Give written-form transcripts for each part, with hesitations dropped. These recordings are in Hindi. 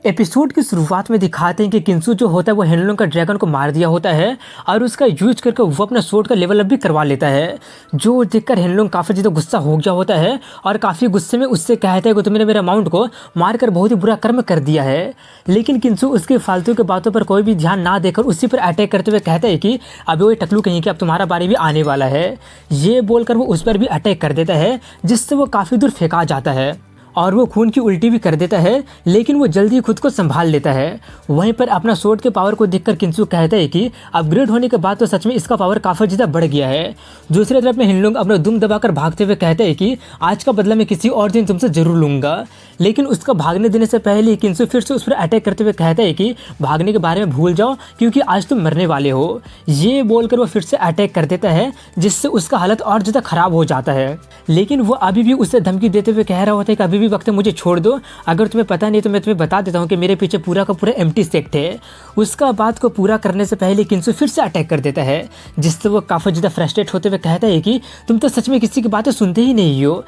एपिसोड की शुरुआत में दिखाते हैं कि किंसु जो होता है वो हेनलुंग का ड्रैगन को मार दिया होता है और उसका यूज करके वो अपना स्वॉर्ड का लेवल अप भी करवा लेता है। जो देखकर हेनलुंग काफ़ी ज़्यादा गुस्सा हो गया होता है और काफ़ी गुस्से में उससे कहता है कि तुमने मेरे माउंट को मारकर बहुत ही बुरा कर्म कर दिया है। लेकिन किंसु उसकी फालतू की बातों पर कोई भी ध्यान ना देकर उसी पर अटैक करते हुए कहता है कि अभी वो टकलू कहीं कि अब तुम्हारा बारी भी आने वाला है। ये बोलकर वो उस पर भी अटैक कर देता है जिससे वो काफ़ी दूर फेंका जाता है और वो खून की उल्टी भी कर देता है, लेकिन वो जल्दी खुद को संभाल लेता है। वहीं पर अपना स्वॉर्ड के पावर को देखकर किंसु कहता है कि अपग्रेड होने के बाद तो सच में इसका पावर काफ़ी ज़्यादा बढ़ गया है। दूसरी तरफ में हेनलुंग अपना दुम दबाकर भागते हुए कहते हैं कि आज का बदला मैं किसी और दिन तुमसे जरूर लूंगा। लेकिन उसका भागने देने से पहले किंसु फिर से उस पर अटैक करते हुए कहता है कि भागने के बारे में भूल जाओ क्योंकि आज तुम मरने वाले हो। ये बोलकर वो फिर से अटैक कर देता है जिससे उसका हालत और ज़्यादा खराब हो जाता है। लेकिन वो अभी भी उसे धमकी देते हुए कह रहा होता है कि अभी भी वक्त है, मुझे छोड़ दो। अगर तुम्हें पता नहीं तो मैं तुम्हें बता देता हूँ कि मेरे पीछे पूरा का पूरा एम्प्टी सेक्ट है। उसका बात को पूरा करने से पहले किंसु फिर से अटैक कर देता है जिससे वो काफ़ी ज़्यादा फ्रस्ट्रेट होते हुए कहता है कि तुम तो सच में किसी की बातें सुनते ही नहीं हो।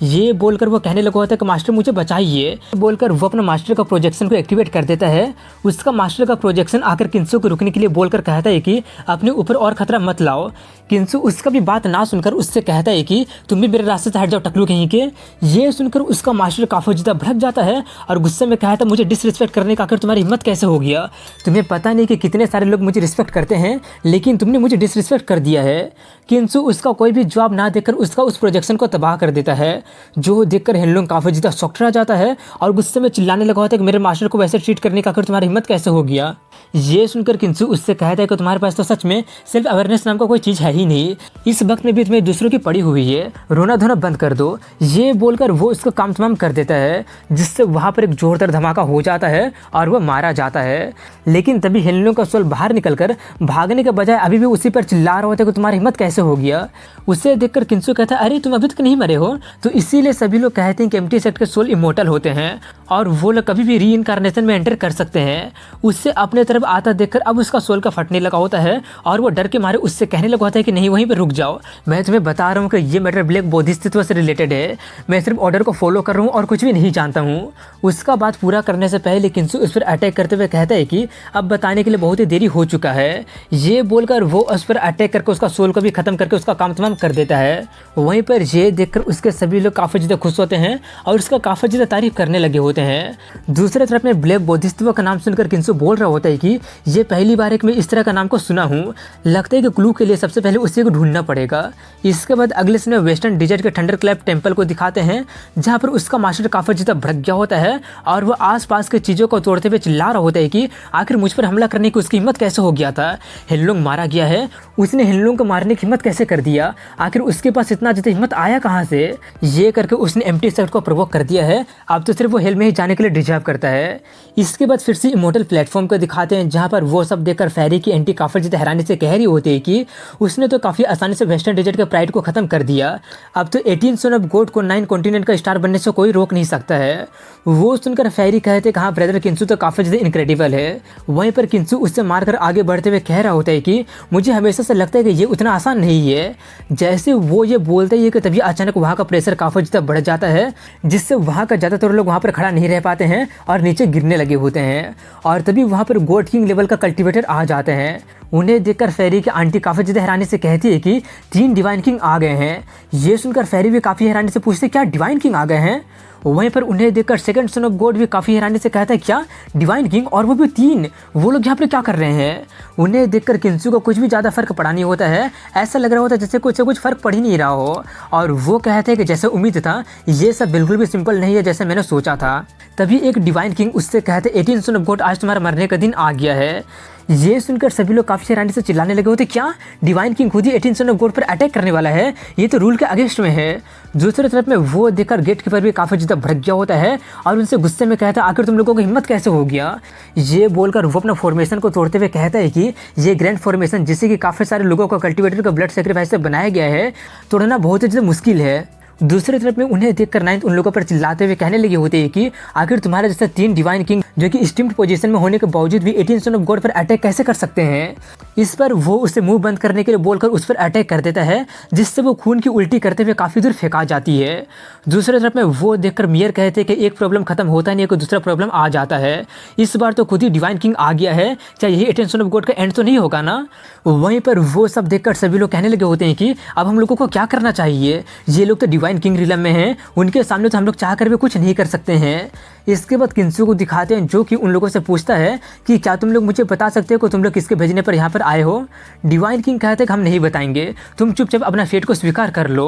ये बोलकर वो कहने लगा होता है कि मास्टर मुझे बचाइए। बोलकर वो अपना मास्टर का प्रोजेक्शन को एक्टिवेट कर देता है। उसका मास्टर का प्रोजेक्शन आकर किंसु को रुकने के लिए बोलकर कहता है कि अपने ऊपर और खतरा मत लाओ। किंसु उसका भी बात ना सुनकर उससे कहता है कि तुम भी मेरे रास्ते से हट जाओ टकलू कहीं के। ये सुनकर उसका मास्टर काफ़ी ज़्यादा भड़क जाता है और गुस्से में कहता है मुझे डिसरिस्पेक्ट करने का आखिर तुम्हारी हिम्मत कैसे हो गया। तुम्हें पता नहीं कि कितने सारे लोग मुझे रिस्पेक्ट करते हैं लेकिन तुमने मुझे डिसरिस्पेक्ट कर दिया है। किंसु उसका कोई भी जवाब ना देकर उसका उस प्रोजेक्शन को तबाह कर देता है। जो देखकर हेनलुंग काफ़ी ज़्यादा शॉक्ड रह जाता है और गुस्से में चिल्लाने लगा होता है कि मेरे मास्टर को वैसे ट्रीट करने का आखिर तुम्हारी हिम्मत कैसे हो गया। ये सुनकर किंसु उससे कहता है कि तुम्हारे पास तो सच में सेल्फ अवेयरनेस नाम का कोई चीज़ है ही नहीं। इस वक्त में भी तुम्हें दूसरों की पड़ी हुई है, रोना धोना बंद कर दो। ये बोलकर वो उसका काम तमाम कर देता है जिससे वहाँ पर एक जोरदार धमाका हो जाता है और वह मारा जाता है। लेकिन तभी हेनलुंग का सोल बाहर निकलकर भागने के बजाय अभी भी उसी पर चिल्ला रहा होता है कि तुम्हारी हिम्मत कैसे हो गया। उसे देखकर किंसु कहता है अरे तुम अभी तक नहीं मरे हो। तो इसीलिए सभी लोग कहते हैं कि एम्प्टी सेक्ट के सोल इमोर्टल होते हैं और वो लोग कभी भी री इनकारनेशन में एंटर कर सकते हैं। उससे अपने तरफ आता देखकर अब उसका सोल का फटने लगा होता है और वो डर के मारे उससे कहने लगा होता है कि नहीं वहीं पर रुक जाओ, मैं तुम्हें बता रहा हूँ कि ये मैटर ब्लैक बोधिसत्व से रिलेटेड है। मैं सिर्फ ऑर्डर को फॉलो कर रहा हूँ और कुछ भी नहीं जानता हूँ। उसका बात पूरा करने से पहले किंसु उस पर अटैक करते हुए कहता है कि अब बताने के लिए बहुत ही देरी हो चुका है। ये बोलकर वो उस पर अटैक करके उसका सोल को भी खत्म करके उसका काम तमाम कर देता है। वहीं पर ये देखकर उसके सभी लोग काफ़ी ज़्यादा खुश होते हैं और उसका काफ़ी ज़्यादा तारीफ करने लगे होते हैं। दूसरी तरफ में ब्लैक बोधिसत्व का नाम सुनकर किंसु बोल रहा होता है कि ये पहली बार एक मैं इस तरह का नाम को सुना हूँ। लगता है कि क्लू के लिए सबसे पहले उसी को ढूंढना पड़ेगा। इसके बाद अगले समय वेस्टर्न डिजर्ट के थंडर क्लैप टेम्पल को दिखाते हैं जहाँ पर उसका मास्टर काफ़ी ज़्यादा भड़क गया होता है और वो आसपास के चीज़ों को तोड़ते हुए चिल्ला रहा होता है कि आखिर मुझ पर हमला करने की उसकी हिम्मत कैसे हो गया था। हेनलुंग मारा गया है, उसने हेनलुंग को मारने की हिम्मत कैसे कर दिया, आखिर उसके पास इतना ज़्यादा हिम्मत आया कहाँ से। ये करके उसने एम्प्टी सेक्ट को प्रोवोक कर दिया है। अब तो सिर्फ वो हेल में ही जाने के लिए डिजर्व करता है। इसके बाद फिर से इमोर्टल प्लेटफॉर्म को दिखाते हैं जहाँ पर वो सब देखकर फेरी की एंटी काफ़ी ज़्यादा हैरानी से कह रही होती है कि उसने तो काफ़ी आसानी से वेस्टर्न डेजर्ट के प्राइड को ख़त्म कर दिया। अब तो 18 सन ऑफ गॉड को 9 कॉन्टिनेंट का स्टार बनने से कोई रोक नहीं सकता है। वो सुनकर फेरी कहते कहाँ ब्रदर किंसु तो काफ़ी ज़्यादा इनक्रेडिबल है। वहीं पर किंसु उससे मारकर आगे बढ़ते हुए कह रहा होता है कि मुझे हमेशा से लगता है कि ये उतना आसान नहीं है। जैसे वो ये बोलते ही कि तभी अचानक वहाँ का प्रेशर काफ़ी ज़्यादा बढ़ जाता है जिससे वहाँ का ज़्यादातर लोग वहाँ पर खड़ा नहीं रह पाते हैं और नीचे गिरने लगे होते हैं। और तभी वहाँ पर गॉड किंग लेवल का कल्टिवेटर आ जाते हैं। उन्हें देखकर फेरी की आंटी काफ़ी ज़्यादा हैरानी से कहती है कि 3 डिवाइन किंग आ गए हैं। ये सुनकर फेरी भी काफ़ी हैरानी से पूछते क्या डिवाइन किंग आ गए हैं। वहीं पर उन्हें देखकर सेकंड सन ऑफ गॉड भी काफ़ी हैरानी से कहता है क्या डिवाइन किंग और वो भी 3, वो लोग यहाँ पर क्या कर रहे हैं। उन्हें देखकर किंसु को कुछ भी ज़्यादा फर्क पड़ा नहीं होता है। ऐसा लग रहा होता है जैसे कुछ फर्क पड़ ही नहीं रहा हो। और वो कहते हैं कि जैसे उम्मीद था ये सब बिल्कुल भी सिंपल नहीं है जैसे मैंने सोचा था। तभी एक डिवाइन किंग उससे कहते 18 सन ऑफ गॉड आज तुम्हारा मरने का दिन आ गया है। ये सुनकर सभी लोग काफ़ी हैरानी से चिल्लाने लगे होते क्या डिवाइन किंग खुद ही 18 सन ऑफ गॉड पर अटैक करने वाला है, ये तो रूल के अगेंस्ट में है। दूसरी तरफ में वो देखकर गेट कीपर भी काफ़ी ज़्यादा भड़क गया होता है और उनसे गुस्से में कहता है आखिर तुम लोगों की हिम्मत कैसे हो गया। ये बोलकर वो अपना फॉर्मेशन को तोड़ते हुए कहता है कि ये ग्रैंड फॉर्मेशन जिससे कि काफ़ी सारे लोगों को कल्टिवेटर का ब्लड सेक्रीफाइस से बनाया गया है, तोड़ना बहुत ही ज़्यादा मुश्किल है। दूसरी तरफ में उन्हें देखकर नाइन्थ उन लोगों पर चिल्लाते हुए कहने लगे होते हैं कि आखिर तुम्हारे जैसे 3 डिवाइन किंग जो कि स्टीम्ड पोजीशन में होने के बावजूद भी 18 सन ऑफ गॉड पर अटैक कैसे कर सकते हैं। इस पर वो उसे मुंह बंद करने के लिए बोलकर उस पर अटैक कर देता है, जिससे वो खून की उल्टी करते हुए काफ़ी दूर फेंका जाती है। दूसरी तरफ में वो देखकर मियर कहते हैं कि एक प्रॉब्लम खत्म होता नहीं है, कोई दूसरा प्रॉब्लम आ जाता है। इस बार तो खुद ही डिवाइन किंग आ गया है, क्या यही 18 सन ऑफ गॉड का एंड तो नहीं होगा ना। वहीं पर वो सब देखकर सभी लोग कहने लगे होते हैं कि अब हम लोगों को क्या करना चाहिए, ये लोग तो डिवाइन किंग रिलम में हैं, उनके सामने तो हम लोग चाह कर भी कुछ नहीं कर सकते हैं। इसके बाद किंसू को दिखाते हैं जो कि उन लोगों से पूछता है कि क्या तुम लोग मुझे बता सकते हो कि तुम लोग किसके भेजने पर यहाँ पर आए हो। डिवाइन किंग कहते हैं कि हम नहीं बताएंगे, तुम चुपचाप अपना फेट को स्वीकार कर लो।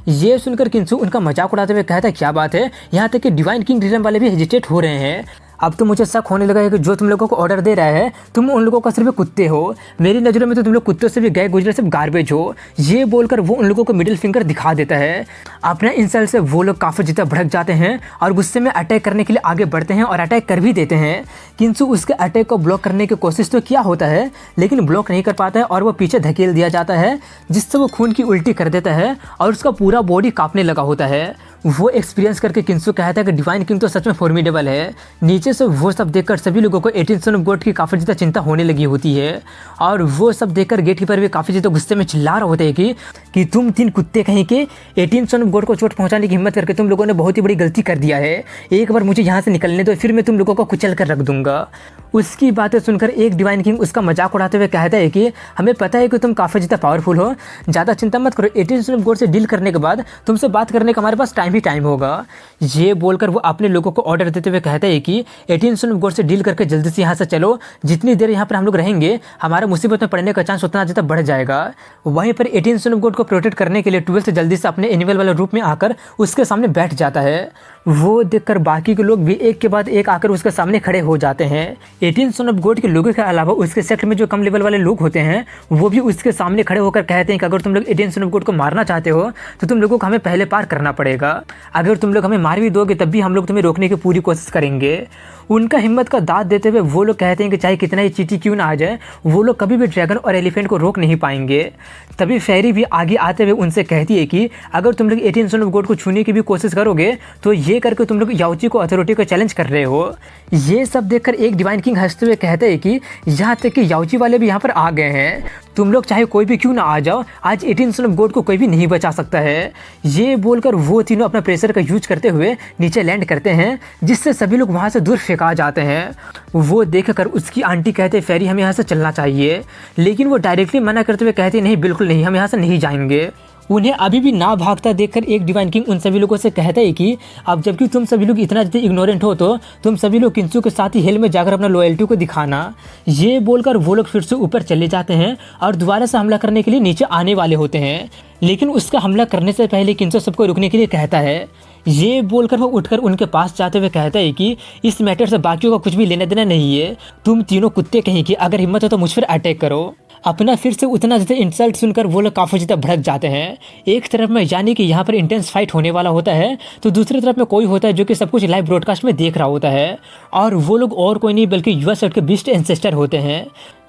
ये सुनकर किंसू उनका मजाक उड़ाते हुए कहता है क्या बात है, यहाँ तक कि डिवाइन किंग रिलम वाले भी हेजिटेट हो रहे हैं। अब तो मुझे शक होने लगा है कि जो तुम लोगों को ऑर्डर दे रहा है तुम उन लोगों का सिर्फ कुत्ते हो। मेरी नज़रों में तो तुम लोग कुत्तों से भी गए गुजरे सिर्फ गार्बेज हो। ये बोलकर वो उन लोगों को मिडिल फिंगर दिखा देता है। अपने इंसल्ट से वो लोग काफ़ी ज़्यादा भड़क जाते हैं और गुस्से में अटैक करने के लिए आगे बढ़ते हैं और अटैक कर भी देते हैं। किंसू उसके अटैक को ब्लॉक करने की कोशिश तो किया होता है, लेकिन ब्लॉक नहीं कर पाता है और वो पीछे धकेल दिया जाता है, जिससे वो खून की उल्टी कर देता है और उसका पूरा बॉडी कांपने लगा होता है। वो एक्सपीरियंस करके किंसू कहता है कि डिवाइन किंग तो सच में फॉर्मिडेबल है। नीचे से वो सब देखकर सभी लोगों को 18 सन ऑफ गॉड की काफ़ी ज़्यादा चिंता होने लगी होती है और वो सब देखकर गेट कीपर भी काफ़ी ज़्यादा गुस्से में चिल्ला रहे होते हैं कि तुम 3 कुत्ते कहीं के 18 सन ऑफ गॉड को चोट पहुंचाने की हिम्मत करके तुम लोगों ने बहुत ही बड़ी गलती कर दिया है। एक बार मुझे यहाँ से निकलने दो, फिर मैं तुम लोगों को कुचल कर रख दूंगा। उसकी बातें सुनकर एक डिवाइन किंग उसका मजाक उड़ाते हुए कहता है कि हमें पता है कि तुम काफ़ी ज़्यादा पावरफुल हो, ज़्यादा चिंता मत करो, 18 सन ऑफ गॉड से डील करने के बाद तुमसे बात करने का हमारे पास टाइम ही टाइम होगा। ये बोलकर वो अपने लोगों को ऑर्डर देते हुए कहता है कि 18 सन ऑफ गॉड से डील करके जल्दी से यहाँ से चलो, जितनी देर यहाँ पर हम लोग रहेंगे हमारा मुसीबत में पड़ने का चांस उतना ज़्यादा बढ़ जाएगा। वहीं पर 18 सन ऑफ गॉड को प्रोटेक्ट करने के लिए 12 जल्दी से अपने एनिमल वाले रूप में आकर उसके सामने बैठ जाता है। वो देखकर बाकी के लोग भी एक के बाद एक आकर उसके सामने खड़े हो जाते हैं। 18 सन ऑफ गॉड के लोगों के अलावा उसके सेक्ट में जो कम लेवल वाले लोग होते हैं वो भी उसके सामने खड़े होकर कहते हैं कि अगर तुम लोग 18 सन ऑफ गॉड को मारना चाहते हो तो तुम लोगों को हमें पहले पार करना पड़ेगा। अगर तुम लोग हमें मार भी दोगे तब भी हम लोग तुम्हें रोकने की पूरी कोशिश करेंगे। उनका हिम्मत का दाद देते हुए वो लोग कहते हैं कि चाहे कितना ही चींटी क्यों ना आ जाए वो लोग कभी भी ड्रैगन और एलिफेंट को रोक नहीं पाएंगे। तभी फेरी भी आगे आते हुए उनसे कहती है कि अगर तुम लोग 18 सन ऑफ गॉड को छूने की भी कोशिश करोगे तो ये करके तुम लोग याओची को अथॉरिटी को चैलेंज कर रहे हो। ये सब देखकर एक डिवाइन किंग हंसते हुए कहते हैं कि यहाँ तक कि याओची वाले भी यहाँ पर आ गए हैं, तुम लोग चाहे कोई भी क्यों ना आ जाओ, आज 18 सन ऑफ गॉड को कोई भी नहीं बचा सकता है। ये बोलकर वो तीनों अपना प्रेशर का यूज करते हुए नीचे लैंड करते हैं, जिससे सभी लोग वहाँ से दूर फेंका जाते हैं। वो देखकर उसकी आंटी कहते फेरी हमें यहाँ से चलना चाहिए, लेकिन वो डायरेक्टली मना करते हुए कहते नहीं बिल्कुल नहीं, हम यहाँ से नहीं जाएंगे। उन्हें अभी भी ना भागता देखकर एक डिवाइन किंग उन सभी लोगों से कहता है कि अब जबकि तुम सभी लोग इतना ज़्यादा इग्नोरेंट हो तो तुम सभी लोग किंसू के साथ ही हेल में जाकर अपना लॉयल्टी को दिखाना। ये बोलकर वो लोग फिर से ऊपर चले जाते हैं और दोबारा से हमला करने के लिए नीचे आने वाले होते हैं, लेकिन उसका हमला करने से पहले किंसू सबको रुकने के लिए कहता है। ये बोलकर वो उठकर उनके पास जाते हुए कहता है कि इस मैटर से बाकियों का कुछ भी लेना देना नहीं है, तुम तीनों कुत्ते कहीं कि अगर हिम्मत हो तो मुझ पर अटैक करो। अपना फिर से उतना ज़्यादा इंसल्ट सुनकर वो लोग काफ़ी ज़्यादा भड़क जाते हैं। एक तरफ में यानी कि यहाँ पर इंटेंस फाइट होने वाला होता है, तो दूसरी तरफ में कोई होता है जो कि सब कुछ लाइव ब्रॉडकास्ट में देख रहा होता है, और वो लोग और कोई नहीं बल्कि यूएस के बीस्ट एंसेस्टर होते हैं।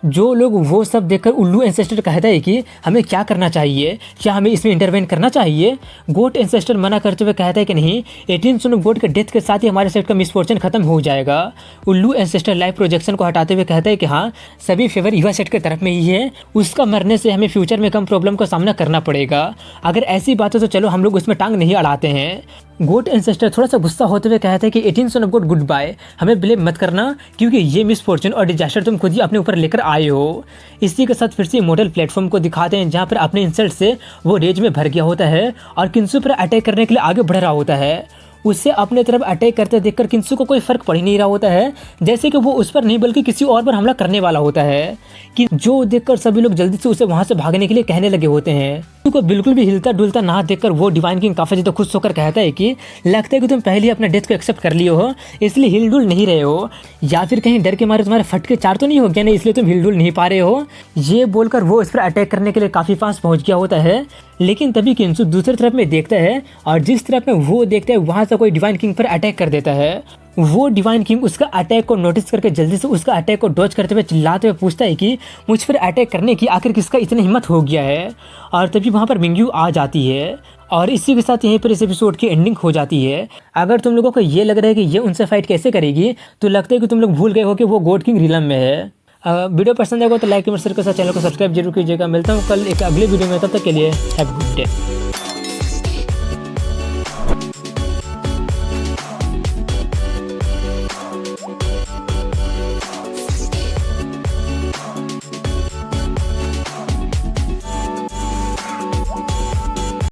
जो लोग वो सब देखकर उल्लू एंसेस्टर कहता है कि हमें क्या करना चाहिए, क्या हमें इसमें इंटरवेन करना चाहिए। गोट एंसेस्टर मना करते हुए कहता है कि नहीं, 18 सन ऑफ गॉड के डेथ के साथ ही हमारे सेट का मिसफॉर्चून खत्म हो जाएगा। उल्लू एंसेस्टर लाइव प्रोजेक्शन को हटाते हुए कहता है कि हाँ, सभी फेवर युवा सेट के तरफ में ही है, उसका मरने से हमें फ्यूचर में कम प्रॉब्लम का सामना करना पड़ेगा। अगर ऐसी बात हो तो चलो हम लोग उसमें टांग नहीं अड़ाते हैं। गोट एंसेस्टर थोड़ा सा गुस्सा होते हुए कहते हैं कि 18 son of God good bye, हमें ब्लेम मत करना क्योंकि ये मिसफॉर्चून और डिजास्टर तुम खुद ही अपने ऊपर लेकर आए हो। इसी के साथ फिर से मॉडल प्लेटफॉर्म को दिखाते हैं जहाँ पर अपने इंसल्ट से वो रेज में भर गया होता है और किंसू पर अटैक करने के लिए आगे बढ़ रहा होता है। उससे अपने तरफ अटैक करते देखकर किंसू को कोई फर्क पड़ ही नहीं रहा होता है, जैसे कि वो उस पर नहीं बल्कि किसी और पर हमला करने वाला होता है। कि जो देखकर सभी लोग जल्दी से उसे वहां से भागने के लिए कहने लगे होते हैं। किंसू को बिल्कुल भी हिलता डुलता ना देखकर वो डिवाइन किंग काफी ज्यादा खुश होकर कहता है कि लगता है कि तुम पहले ही अपने डेथ को एक्सेप्ट कर लिए हो, इसलिए हिल डुल नहीं रहे हो, या फिर कहीं डर के मारे तुम्हारे फटके चार तो नहीं हो गया ना, इसलिए तुम हिल डुल नहीं पा रहे हो। ये बोलकर वो इस पर अटैक करने के लिए काफी पास पहुंच गया होता है, लेकिन तभी किंसू दूसरी तरफ में देखता है और जिस तरफ में वो देखता है वहां से कोई डिवाइन किंग पर अटैक कर देता है। वो डिवाइन किंग उसका अटैक को नोटिस करके जल्दी से उसका अटैक को डॉज करते हुए चिल्लाते हुए पूछता है कि मुझ पर अटैक करने की आखिर किसका इतनी हिम्मत हो गया है। और तभी वहाँ पर मिंग्यू आ जाती है और इसी के साथ यहीं पर इस एपिसोड की एंडिंग हो जाती है। अगर तुम लोगों को ये लग रहा है कि ये उनसे फाइट कैसे करेगी, तो लगता है कि तुम लोग भूल गए हो कि वो गोड किंग रिलम में है। वीडियो पसंद आएगा तो लाइक कमेंट शेयर कर, चैनल को सब्सक्राइब जरूर कीजिएगा। मिलता हूँ कल एक अगले वीडियो में, तब तक के लिए हैव अ गुड डे।